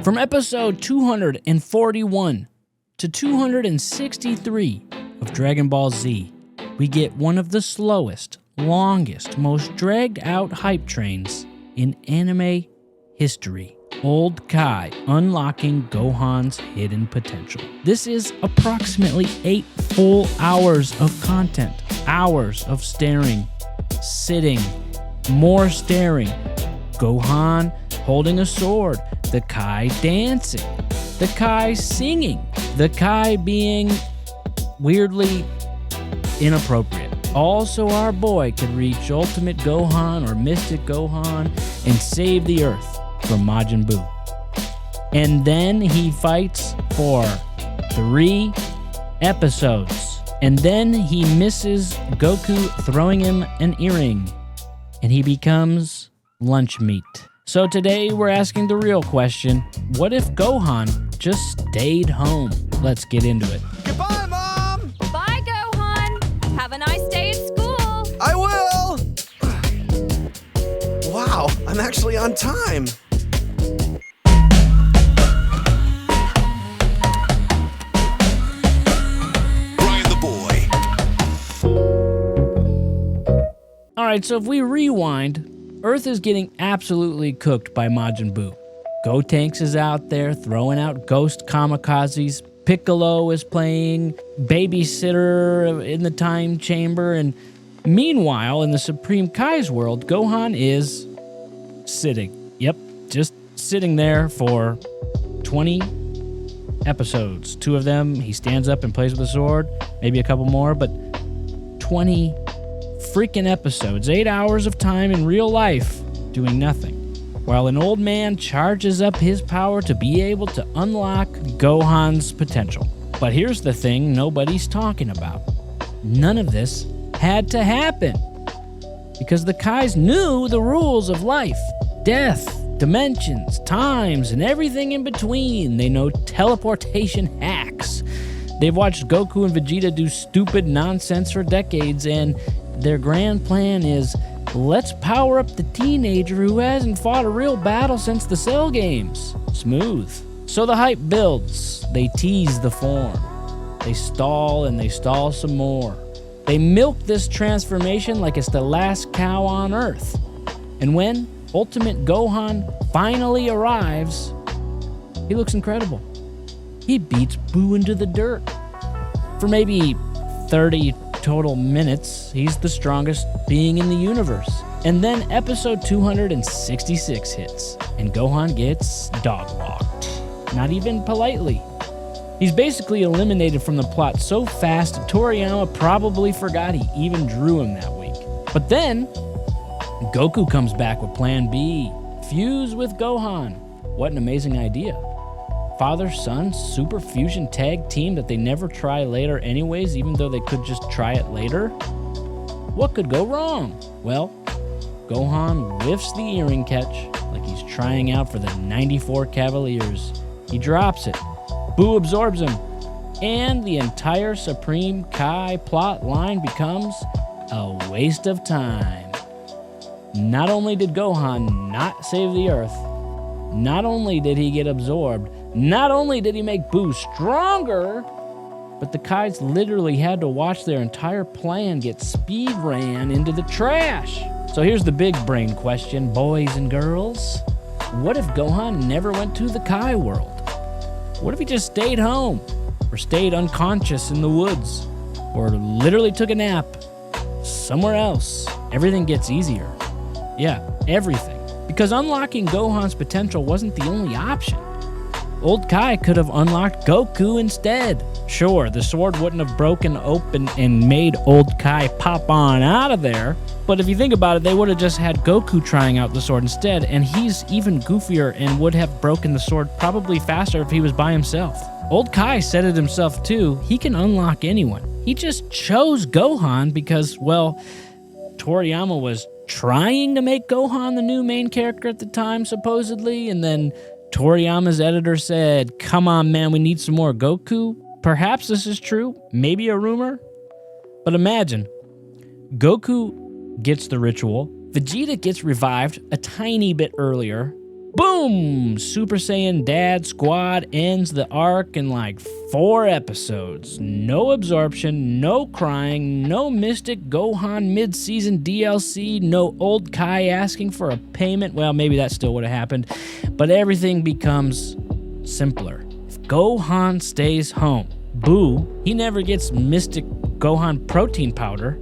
From episode 241 to 263 of Dragon Ball Z, we get one of the slowest, longest, most dragged out hype trains in anime history. Old Kai unlocking Gohan's hidden potential. This is approximately 8 full hours of content. Hours of staring, sitting, more staring. Gohan holding a sword, the Kai dancing, the Kai singing, the Kai being weirdly inappropriate. Also, our boy could reach Ultimate Gohan or Mystic Gohan and save the Earth from Majin Buu. And then he fights for 3 episodes. And then he misses Goku throwing him an earring. And he becomes lunch meat. So today we're asking the real question, what if Gohan just stayed home? Let's get into it. Goodbye, Mom! Bye, Gohan! Have a nice day at school! I will! Wow, I'm actually on time. Brian the boy. Alright, so if we rewind, Earth is getting absolutely cooked by Majin Buu. Gotenks is out there throwing out ghost kamikazes. Piccolo is playing babysitter in the time chamber. And meanwhile, in the Supreme Kai's world, Gohan is sitting. Yep, just sitting there for 20 episodes. 2 of them, he stands up and plays with a sword. Maybe a couple more, but 20 freaking episodes, 8 hours of time in real life doing nothing, while an old man charges up his power to be able to unlock Gohan's potential. But here's the thing nobody's talking about. None of this had to happen because the Kais knew the rules of life, death, dimensions, times, and everything in between. They know teleportation hacks. They've watched Goku and Vegeta do stupid nonsense for decades, and their grand plan is, let's power up the teenager who hasn't fought a real battle since the Cell games. Smooth. So the hype builds. They tease the form. They stall and they stall some more. They milk this transformation like it's the last cow on Earth. And when Ultimate Gohan finally arrives, he looks incredible. He beats Buu into the dirt. For maybe 30 total minutes, he's the strongest being in the universe. And then episode 266 hits, and Gohan gets dog-walked. Not even politely. He's basically eliminated from the plot so fast, Toriyama probably forgot he even drew him that week. But then, Goku comes back with Plan B. Fuse with Gohan. What an amazing idea. Father-son super fusion tag team that they never try later anyways, even though they could just try it later? What could go wrong? Well, Gohan whiffs the earring catch like he's trying out for the 94 Cavaliers. He drops it. Buu absorbs him. And the entire Supreme Kai plot line becomes a waste of time. Not only did Gohan not save the Earth, not only did he get absorbed, not only did he make Buu stronger, but the Kais literally had to watch their entire plan get speed ran into the trash. So here's the big brain question, boys and girls. What if Gohan never went to the Kai world? What if he just stayed home? Or stayed unconscious in the woods? Or literally took a nap somewhere else? Everything gets easier. Yeah, everything. Because unlocking Gohan's potential wasn't the only option. Old Kai could have unlocked Goku instead. Sure, the sword wouldn't have broken open and made Old Kai pop on out of there, but if you think about it, they would have just had Goku trying out the sword instead, and he's even goofier and would have broken the sword probably faster if he was by himself. Old Kai said it himself too, he can unlock anyone. He just chose Gohan because, well, Toriyama was trying to make Gohan the new main character at the time, supposedly, and then Toriyama's editor said, come on, man, we need some more Goku. Perhaps this is true, maybe a rumor. But imagine, Goku gets the ritual, Vegeta gets revived a tiny bit earlier, Boom! Super Saiyan Dad Squad ends the arc in like 4 episodes. No absorption, no crying, no Mystic Gohan mid-season DLC, no old Kai asking for a payment. Well, maybe that still would have happened, but everything becomes simpler. If Gohan stays home, Buu, he never gets Mystic Gohan protein powder.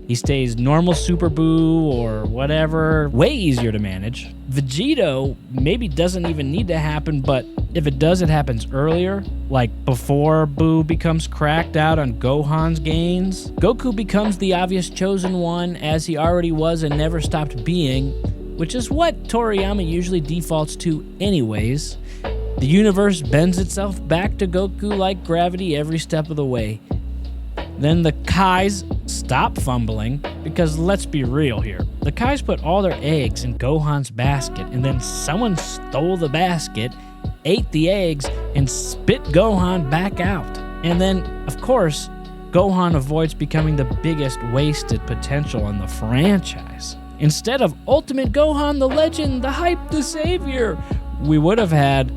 He stays normal Super Buu or whatever, way easier to manage. Vegeta maybe doesn't even need to happen, but if it does, it happens earlier, like before Buu becomes cracked out on Gohan's gains. Goku becomes the obvious chosen one, as he already was and never stopped being, which is what Toriyama usually defaults to anyways. The universe bends itself back to Goku like gravity every step of the way. Then the Kais stop fumbling, because let's be real here. The Kais put all their eggs in Gohan's basket, and then someone stole the basket, ate the eggs, and spit Gohan back out. And then, of course, Gohan avoids becoming the biggest wasted potential in the franchise. Instead of Ultimate Gohan, the legend, the hype, the savior, we would have had...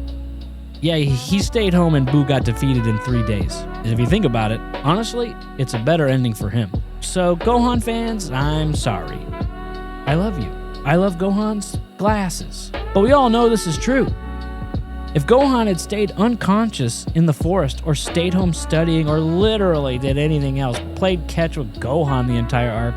Yeah, he stayed home and Buu got defeated in 3 days. And if you think about it, honestly, it's a better ending for him. So, Gohan fans, I'm sorry. I love you. I love Gohan's glasses. But we all know this is true. If Gohan had stayed unconscious in the forest or stayed home studying or literally did anything else, played catch with Gohan the entire arc,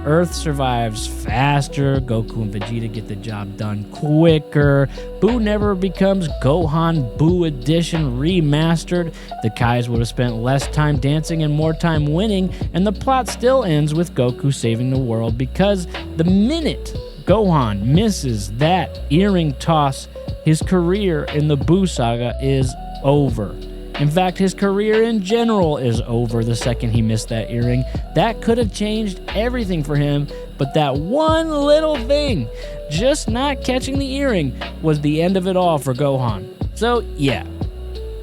Earth survives faster, Goku and Vegeta get the job done quicker, Buu never becomes Gohan Buu Edition remastered, the Kais would have spent less time dancing and more time winning, and the plot still ends with Goku saving the world, because the minute Gohan misses that earring toss, his career in the Buu Saga is over. In fact, his career in general is over the second he missed that earring. That could have changed everything for him, but that one little thing, just not catching the earring, was the end of it all for Gohan. So yeah,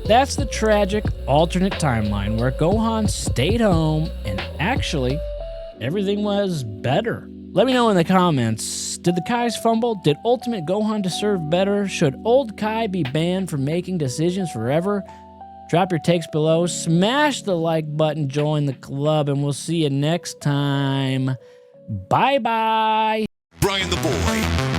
that's the tragic alternate timeline where Gohan stayed home and actually everything was better. Let me know in the comments, did the Kais fumble? Did Ultimate Gohan deserve better? Should old Kai be banned from making decisions forever? Drop your takes below, smash the like button, join the club, and we'll see you next time. Bye-bye. Brian the Boy.